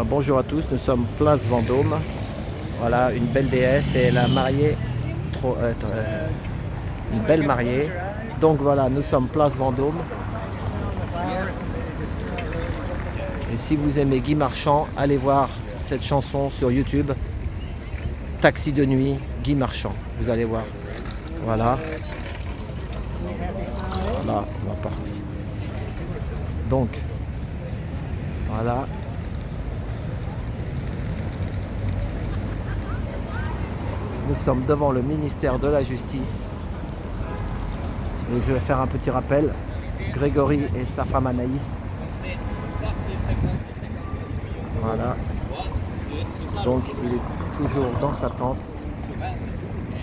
Bonjour à tous, nous sommes place Vendôme. Voilà, une belle déesse et elle a marié, une belle mariée. Donc voilà, nous sommes place Vendôme. Et si vous aimez Guy Marchand, allez voir cette chanson sur YouTube. Taxi de nuit, Guy Marchand. Vous allez voir. Voilà. Voilà, on va pas. Donc, voilà. Nous sommes devant le ministère de la Justice. Et je vais faire un petit rappel. Grégory et sa femme Anaïs. Voilà. Donc il est toujours dans sa tente.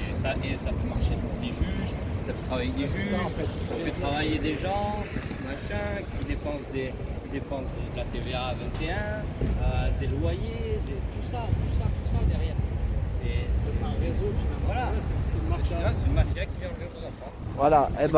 Et ça fait marcher des juges, ça fait travailler des juges, ça fait travailler des gens, machin, qui dépensent de la TVA à 21, des loyers, tout ça derrière. C'est un réseau finalement. Voilà, c'est une mafia qui vient jouer aux enfants. Voilà, et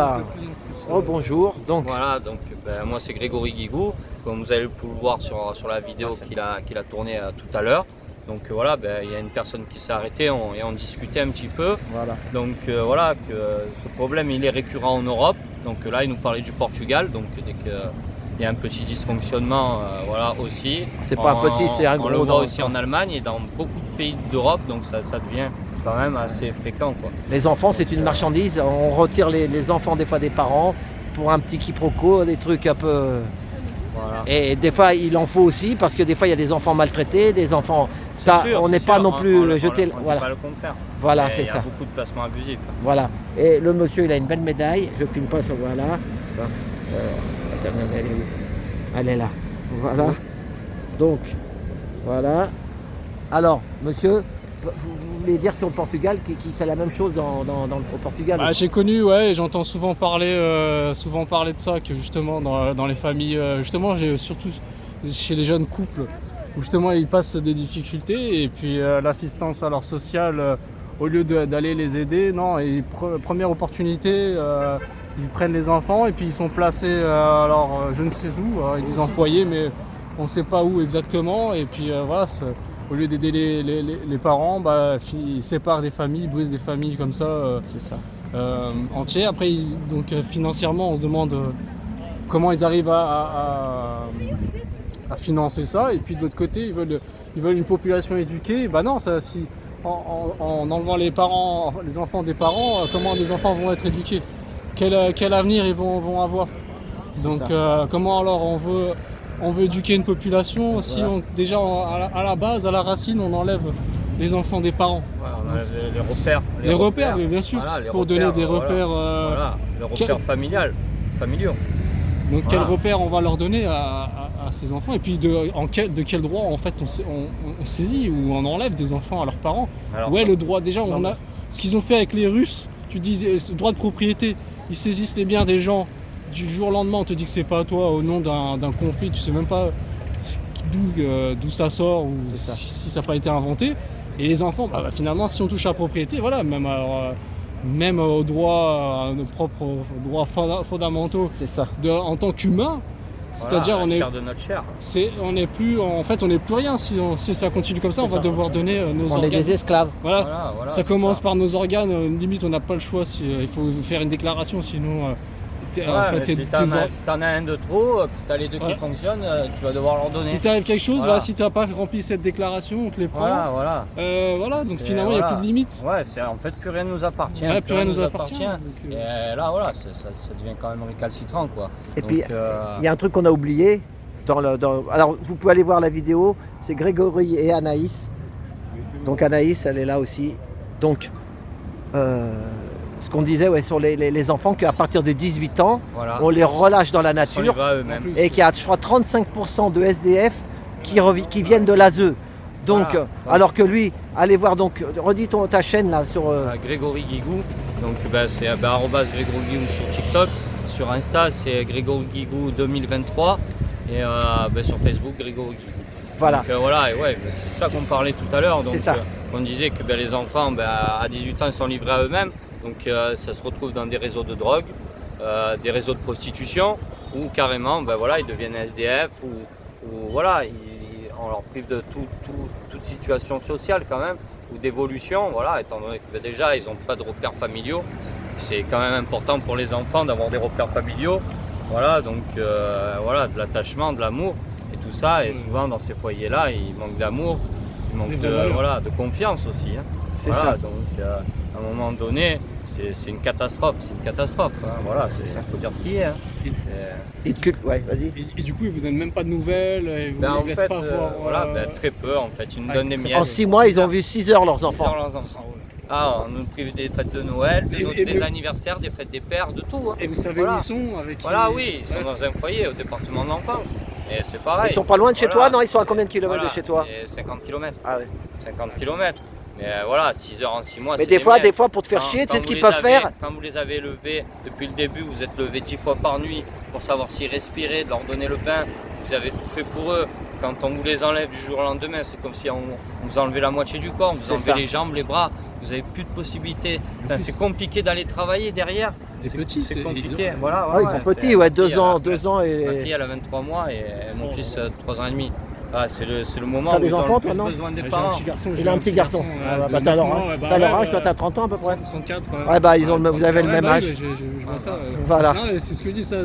bonjour. Donc voilà, donc moi c'est Grégory Guigou, comme vous avez pu le voir sur la vidéo qu'il a tournée tout à l'heure. Donc voilà, il y a une personne qui s'est arrêtée et on discutait un petit peu. Voilà. Donc voilà, que ce problème il est récurrent en Europe. Donc là il nous parlait du Portugal, donc dès qu'il y a un petit dysfonctionnement, voilà aussi. C'est pas un petit, c'est un gros. On le voit aussi en Allemagne et dans beaucoup de pays d'Europe, donc ça devient quand même assez fréquent, quoi. Les enfants, c'est une marchandise. On retire les enfants des fois des parents pour un petit quiproquo, des trucs un peu. Voilà. Et des fois, il en faut aussi parce que des fois, il y a des enfants maltraités, des enfants. Ça, sûr, on n'est pas non plus jeté. On voilà. Dit pas le contraire. Voilà, c'est ça. Il y a beaucoup de placements abusifs. Voilà. Et le monsieur, il a une belle médaille. Je filme pas ça. Voilà. Attends, elle est où? Elle est là. Voilà. Donc, voilà. Alors, monsieur. Vous voulez dire sur le Portugal qui c'est la même chose au Portugal? J'ai connu, ouais, et j'entends souvent parler de ça, que justement dans les familles, justement surtout chez les jeunes couples, où justement ils passent des difficultés et puis l'assistance alors sociale, au lieu d'aller les aider, non, et première opportunité, ils prennent les enfants et puis ils sont placés je ne sais où, ils disent en foyer mais on ne sait pas où exactement et puis voilà. Au lieu d'aider les parents, ils séparent des familles, ils brisent des familles comme ça, entières. Après, financièrement, on se demande comment ils arrivent à financer ça. Et puis de l'autre côté, ils veulent une population éduquée. Non, en enlevant les enfants des parents, comment les enfants vont être éduqués? Quel avenir ils vont avoir? Donc comment alors on veut éduquer une population si déjà à la base, à la racine, on enlève les enfants des parents. Voilà, on enlève les repères. Les repères, bien sûr, voilà, pour donner des repères. Les repères familiaux. Donc quels repères on va leur donner à ces enfants? Et puis de quel droit en fait on saisit ou on enlève des enfants à leurs parents? Le droit, déjà ce qu'ils ont fait avec les Russes, tu dis le droit de propriété, ils saisissent les biens des gens. Du jour au lendemain, on te dit que c'est pas à toi au nom d'un conflit, tu sais même pas d'où ça sort ou si ça n'a pas été inventé. Et les enfants, finalement, si on touche à la propriété, voilà, même aux droits, à nos propres droits fondamentaux en tant qu'humain, c'est-à-dire on est chair de notre chair. On n'est plus rien. Si ça continue comme ça, on va devoir donner nos organes. On est des esclaves. Voilà. Ça commence par nos organes. Limite, on n'a pas le choix. Il faut faire une déclaration, sinon. Si t'en as un de trop, que t'as les deux qui fonctionnent, tu vas devoir leur donner. Il t'arrive quelque chose, si t'as pas rempli cette déclaration, on te les prend. Donc finalement il n'y a plus de limite. En fait plus rien ne nous appartient. Plus rien nous appartient. Et là ça devient quand même récalcitrant, quoi. Et puis il y a un truc qu'on a oublié. Alors vous pouvez aller voir la vidéo, c'est Grégory et Anaïs. Donc Anaïs, elle est là aussi. Donc ce qu'on disait sur les enfants, qu'à partir de 18 ans, on les relâche dans la nature et qu'il y a, je crois, 35% de SDF qui viennent de l'ASE. Donc, alors que lui, allez voir, redis ta chaîne là sur... Grégory Guigou, donc c'est @Grégory Guigou sur TikTok, sur Insta c'est Grégory Guigou 2023 et sur Facebook Grégory Guigou. Voilà. Donc c'est ça qu'on parlait tout à l'heure. Donc on disait que les enfants à 18 ans ils sont livrés à eux-mêmes. Donc ça se retrouve dans des réseaux de drogue, des réseaux de prostitution, ou carrément ils deviennent SDF, ou on leur prive de toute situation sociale quand même, ou d'évolution, voilà, étant donné que déjà ils n'ont pas de repères familiaux. C'est quand même important pour les enfants d'avoir des repères familiaux, voilà, donc voilà, de l'attachement, de l'amour et tout ça, et souvent dans ces foyers-là, il manque d'amour, il manque de confiance aussi. Hein. C'est voilà, ça. donc à un moment donné, c'est une catastrophe, hein, voilà, il faut dire ce qu'il y a. Hein. Ouais, vas-y. Et du coup, ils vous donnent même pas de nouvelles, ils vous En laissent fait, pas voir. voilà, très peu en fait, ils nous donnent des miettes. En 6 mois, ils ont vu 6 heures leurs 6 enfants. heures leurs enfants. Ah, on nous prive des fêtes de Noël, des anniversaires, des fêtes des pères, de tout. Hein. Et vous savez où ils sont avec qui... Voilà, oui, ils sont dans un foyer au département de l'enfance. Et c'est pareil. Ils sont pas loin de chez toi? Non, ils sont à combien de kilomètres de chez toi? 50 km. Ah ouais. 50 km. Mais voilà, 6 heures en 6 mois. Mais c'est des fois, miettes. pour te faire chier, tu sais ce qu'ils vous peuvent les avez- faire? Quand vous les avez levés depuis le début, vous êtes levés 10 fois par nuit pour savoir s'ils respiraient, de leur donner le pain. Vous avez tout fait pour eux. Quand on vous les enlève du jour au lendemain, c'est comme si on vous enlevait la moitié du corps, vous enlevez les jambes, les bras, vous n'avez plus de possibilités. Enfin, c'est compliqué d'aller travailler derrière. Des petits, c'est compliqué. Ils Voilà, Ils sont petits, ouais, 2 ans, 2 ans Ma et... fille, elle a 23 mois et mon fils, 3 ans et demi. Ah, c'est le moment T'as où des ils ont enfants, le toi, plus non? besoin des J'ai un parents. petit garçon. Il a un petit garçon. T'as leur âge, toi t'as 30 ans à peu près? 34. Ouais, bah vous avez le même âge. Je vois ça. Voilà. Non, mais c'est ce que je dis, ça.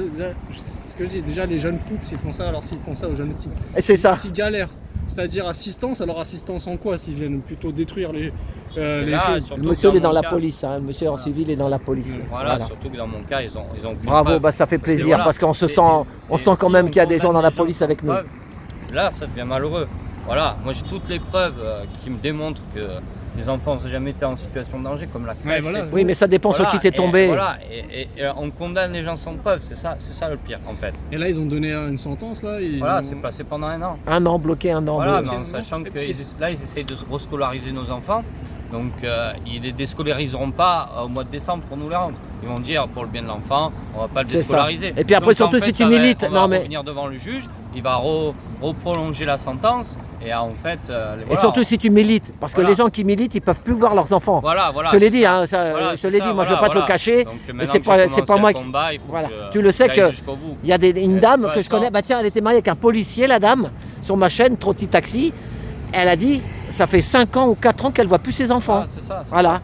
Ce que je dis, déjà les jeunes couples, s'ils font ça, alors s'ils font ça aux jeunes Et c'est ça. qui galèrent, c'est-à-dire assistance, alors assistance en quoi? S'ils viennent plutôt détruire les là, choses. surtout Le monsieur que il est dans mon la cas- police, hein. Le monsieur en civil est dans la police. Voilà, surtout que dans mon cas, ils ont Bravo, preuve. bah ça fait plaisir Voilà, parce qu'on se c'est- sent, on c'est- sent quand si même on qu'il y a des gens dans la condamne les police sans avec nous. preuve, là, ça devient malheureux. Voilà, moi j'ai toutes les preuves qui me démontrent que les enfants n'ont jamais été en situation de danger, comme la crèche. voilà. et tout. Oui, mais ça dépend sur qui t'es tombé. Et on condamne les gens sans preuve, c'est ça le pire en fait. Et là, ils ont donné une sentence, là. Voilà, ont- c'est passé pendant 1 an. Un an bloqué, un an Voilà, bloqué. mais en sachant que là, ils essayent de rescolariser nos enfants. Donc, ils ne les déscolariseront pas au mois de décembre pour nous les rendre. Ils vont dire, pour le bien de l'enfant, on ne va pas le C'est ça. déscolariser. Et puis après, Donc, surtout, en fait, si tu ça milites- on va non, mais- revenir devant le juge, il va reprolonger la sentence. Et en fait... Et voilà, surtout si tu milites, parce que Voilà. les gens qui militent, ils peuvent plus voir leurs enfants. Voilà, Je te l'ai c'est dit, ça. hein, ça, Voilà, je te c'est l'ai ça, dit, moi je ne veux voilà, pas te le voilà. cacher. Donc, Mais maintenant c'est que pas, j'ai c'est pas commencé moi le qui. combat, il faut Voilà. que Tu le sais j'aille que jusqu'au bout. il y a une Mais dame de toute que je connais, façon- bah tiens, elle était mariée avec un policier, la dame, sur ma chaîne, Trotti Taxi. Elle a dit, ça fait 5 ans ou 4 ans qu'elle voit plus ses enfants. Ah, c'est ça, c'est Voilà.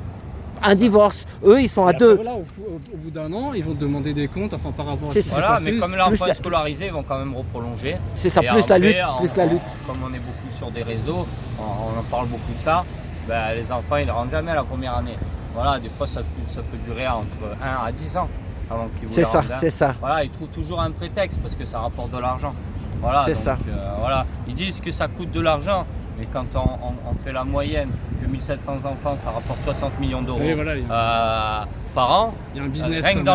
Un divorce. Eux, ils sont à Et après, 2. voilà, au bout d'un an, ils vont te demander des comptes, enfin par rapport à C'est ce qui s'est Voilà, passé. mais comme plus l'enfant la- est scolarisé, ils vont quand même reprolonger. C'est ça, Et plus la après, lutte, plus la lutte. Comme on est beaucoup sur des réseaux, on en parle beaucoup de ça, ben, les enfants ils ne rentrent jamais à la première année. Voilà, des fois ça peut durer entre 1 à 10 ans avant qu'ils vous C'est les ça, rendent, hein. c'est ça. Voilà, ils trouvent toujours un prétexte parce que ça rapporte de l'argent. Voilà, C'est donc, ça. Voilà. Ils disent que ça coûte de l'argent, mais quand on fait la moyenne que 1700 enfants, ça rapporte 60 millions d'euros Oui, voilà, il y par an. Il y a un business. Rien que quand dans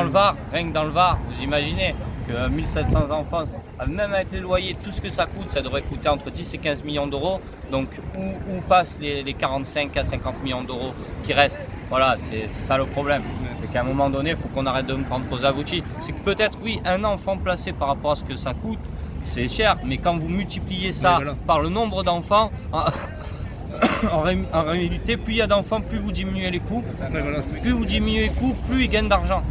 même. le Var, vous imaginez que 1700 enfants, même avec les loyers, tout ce que ça coûte, ça devrait coûter entre 10 et 15 millions d'euros. Donc où passent les 45 à 50 millions d'euros qui restent? Voilà, c'est ça le problème. C'est qu'à un moment donné, il faut qu'on arrête de me prendre pour aboutis. C'est que peut-être, oui, un enfant placé par rapport à ce que ça coûte, c'est cher, mais quand vous multipliez ça voilà. par le nombre d'enfants, en réalité, plus il y a d'enfants, plus vous diminuez les coûts. Ouais, voilà, c'est- Plus vous diminuez les coûts, plus ils gagnent d'argent.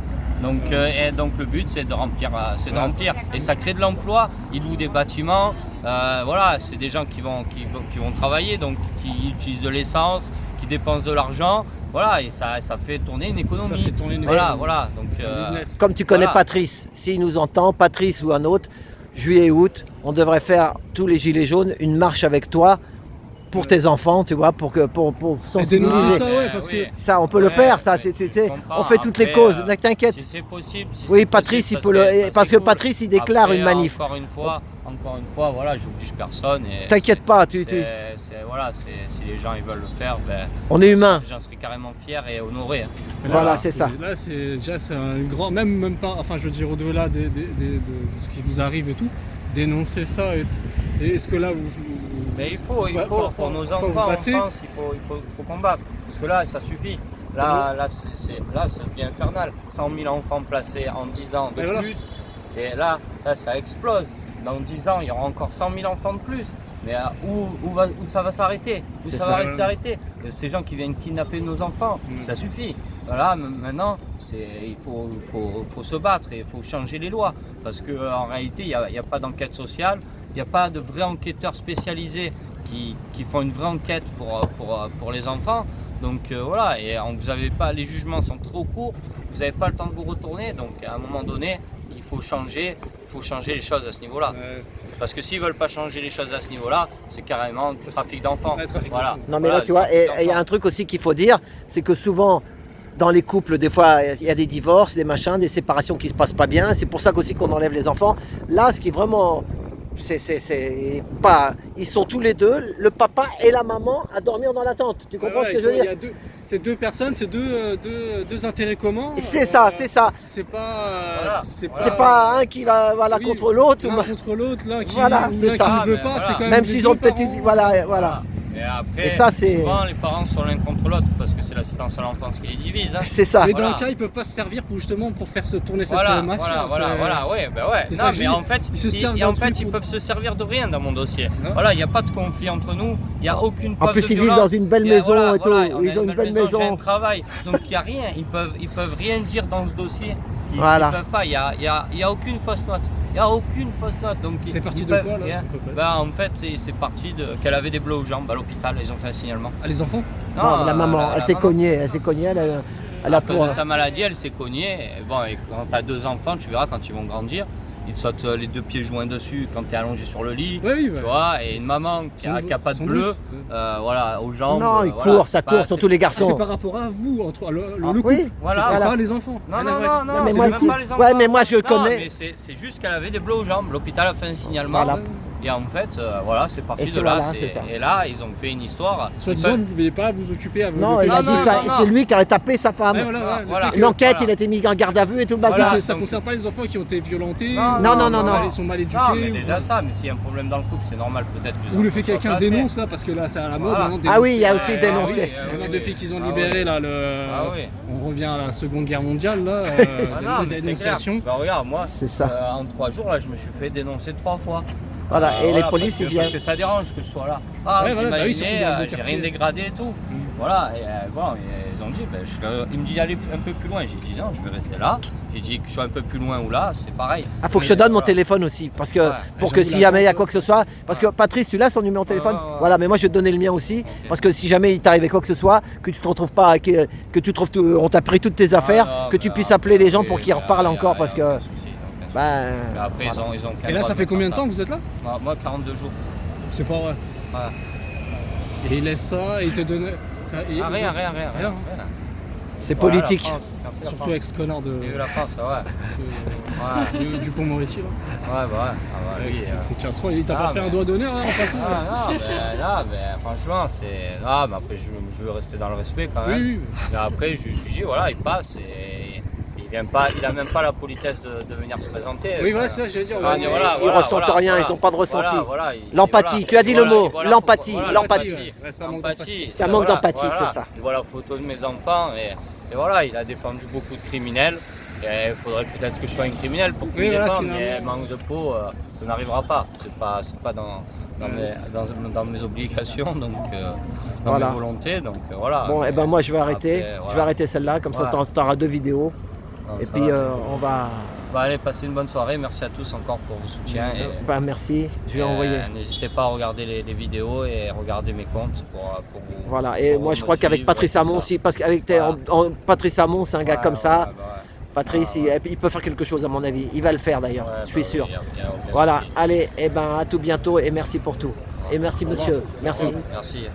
Donc le but c'est de remplir, et ça crée de l'emploi. Ils louent des bâtiments, voilà, c'est des gens qui vont travailler, donc qui utilisent de l'essence, qui dépensent de l'argent, voilà, et ça fait tourner une économie. Ça fait tourner une Voilà, économie. voilà. Donc business. Comme tu connais Voilà. Patrice, s'il nous entend, Patrice ou un autre, juillet, août, on devrait faire tous les gilets jaunes une marche avec toi pour tes enfants, tu vois, pour dénoncer sensibiliser. ça, ouais, parce que- Ça, on peut le Ouais, faire, ça, mais c'est, tu je sais, comprends. on fait toutes les Après, causes, ne t'inquiète. Si c'est possible. Si Oui, c'est Patrice, possible, il peut ça parce serait que cool. Patrice, il déclare Après, une manif. Encore une fois, voilà, j'oblige personne. et T'inquiète c'est- pas, voilà, si les gens ils veulent le faire, ben, on est humain. j'en serais carrément fier et honoré. Hein. Mais Voilà, c'est ça. Là, c'est déjà c'est un grand, même pas, enfin je veux dire au-delà de ce qui vous arrive et tout, dénoncer ça. Et est-ce que là vous Mais il faut pour nos quand vous enfants en passez- France, il faut combattre. Parce que là, ça suffit. Là, ça devient infernal. 100 000 enfants placés en 10 ans de Et voilà. plus, là, ça explose. Dans 10 ans, il y aura encore 100 000 enfants de plus. Mais où ça va s'arrêter? Où C'est ça ça. va s'arrêter? Ces gens qui viennent kidnapper nos enfants, ça suffit. Voilà, maintenant, il faut se battre et il faut changer les lois. Parce qu'en réalité, il n'y a pas d'enquête sociale. n'y a pas de vrais enquêteurs spécialisés qui font une vraie enquête pour les enfants. Donc voilà, et vous avez pas, les jugements sont trop courts, vous n'avez pas le temps de vous retourner, donc à un moment donné, il faut changer les choses à ce niveau-là. Parce que s'ils ne veulent pas changer les choses à ce niveau-là, c'est carrément du trafic d'enfants. Voilà. Non mais là tu vois, et il y a un truc aussi qu'il faut dire, c'est que souvent dans les couples, des fois il y a des divorces, des machins, des séparations qui se passent pas bien, c'est pour ça qu'aussi qu'on enlève les enfants. Là ce qui est vraiment... c'est pas... Ils sont tous les deux, le papa et la maman, à dormir dans la tente. Tu comprends ce que je veux dire? C'est deux personnes, c'est deux intérêts communs. C'est ça, c'est ça. C'est pas... Voilà. C'est pas un qui va contre l'autre. L'un contre l'autre, l'un qui, voilà, c'est ça. qui ne veut pas, voilà. c'est quand même... Même s'ils ont peut-être une... Voilà. Et après, Et ça, c'est... souvent les parents sont l'un contre l'autre parce que c'est l'assistance à l'enfance qui les divise. Hein. C'est ça. Mais dans le cas, ils peuvent pas se servir pour faire se tourner cette mafia. Ouais. C'est Non, ça, mais en fait, ils peuvent se servir de rien dans mon dossier. Voilà, il n'y a pas de conflit entre nous, il n'y a aucune preuve En plus, de ils vivent violence. dans une belle maison et tout. Ils ont une belle J'ai maison. un travail, donc il n'y a rien. Ils peuvent rien dire dans ce dossier. Ils peuvent pas. Il y a aucune fausse note. Il n'y a aucune fausse note. Donc c'est parti de quoi là? En fait, c'est parti qu'elle avait des bleus aux jambes à l'hôpital. Ils ont fait un signalement. Ah, les enfants? Non, la maman, elle s'est cognée. Elle a à cause de sa maladie, elle s'est cognée. Et bon, et quand tu as 2 enfants, tu verras quand ils vont grandir. Ils te sautent les 2 pieds joints dessus quand tu es allongé sur le lit. Oui, tu vois, et une maman qui a pas de bleu, voilà, aux jambes. Non, ils voilà, courent, ça court, surtout les garçons. C'est par rapport à vous, entre le couple. Oui, voilà. C'est pas les enfants. Non, mais c'est moi même aussi. pas les enfants. Ouais, mais moi je Non, connais. mais c'est juste qu'elle avait des bleus aux jambes. L'hôpital a fait un signalement. Voilà. Et en fait, voilà, c'est parti Et de là. voilà, c'est ça. Et là, ils ont fait une histoire. Soi-disant, vous ne pouviez pas vous occuper à vous. Non, il a dit ça. C'est lui qui a tapé sa femme. Voilà. L'enquête, il a été mis en garde à vue et tout le bazar. Ça ne concerne pas les enfants qui ont été violentés. Non. Ils sont mal éduqués. Non, mais déjà ça, mais s'il y a un problème dans le couple, c'est normal peut-être que... Ou le fait que quelqu'un dénonce là, parce que là c'est à la mode. Ah oui, il y a aussi dénoncé. Depuis qu'ils ont libéré là, on revient à la Seconde Guerre mondiale là, la dénonciation. Bah regarde, moi, c'est ça. En 3 jours là, je me suis fait dénoncer 3 fois. Voilà, et les polices ils viennent. Parce que ça dérange que je sois là. Vous imaginez, j'ai rien dégradé et tout. Voilà, et bon, ils ont dit, ils me disent d'aller un peu plus loin. J'ai dit non, je vais rester là. J'ai dit que je sois un peu plus loin ou là, c'est pareil. Ah, faut que je te donne mon téléphone aussi, parce que pour que si jamais il y a quoi que ce soit, parce que Patrice, tu l'as son numéro de téléphone. Voilà, mais moi je vais te donner le mien aussi, parce que si jamais il t'arrivait quoi que ce soit, que tu te retrouves pas, que tu trouves, on t'a pris toutes tes affaires, que tu puisses appeler les gens pour qu'ils reparlent encore, parce que. Après, ils ont Et là, ça fait combien de temps que vous êtes là? Moi, 42 jours. C'est pas vrai. Et il laisse ça et il te donne. Rien. C'est politique. Surtout avec ce connard de. La France, Du Dupond-Moretti là. C'est 15 fois. Il t'a pas fait un doigt d'honneur en passant? Non, mais franchement, c'est. Non, mais après, je veux rester dans le respect quand même. Oui. Mais après, je dis, voilà, il passe et. Il n'a même pas la politesse de venir se présenter. Oui, voilà, ça, je veux dire. Ils ne ressentent rien, ils n'ont pas de ressenti. L'empathie, tu as dit le mot, l'empathie. C'est un manque d'empathie, c'est ça. Il voit la photo de mes enfants et voilà, il a défendu beaucoup de criminels. Il faudrait peut-être que je sois un criminel pour qu'il me défende, mais manque de peau, ça n'arrivera pas. C'est pas dans mes obligations, donc dans mes volontés. Donc, voilà. Bon, et ben moi je vais arrêter. Je vais arrêter celle-là, comme ça tu auras 2 vidéos. Et puis on va... allez, passez une bonne soirée, merci à tous encore pour vos soutiens. Merci, je vais envoyer. N'hésitez pas à regarder les vidéos et regarder mes comptes pour vous. Voilà, et moi je crois qu'avec Patrice Hamon aussi, parce qu'avec Patrice Hamon, c'est un gars comme ça. Patrice, il peut faire quelque chose à mon avis. Il va le faire d'ailleurs, je suis sûr. Voilà, allez, et à tout bientôt et merci pour tout. Et merci monsieur, merci. Merci.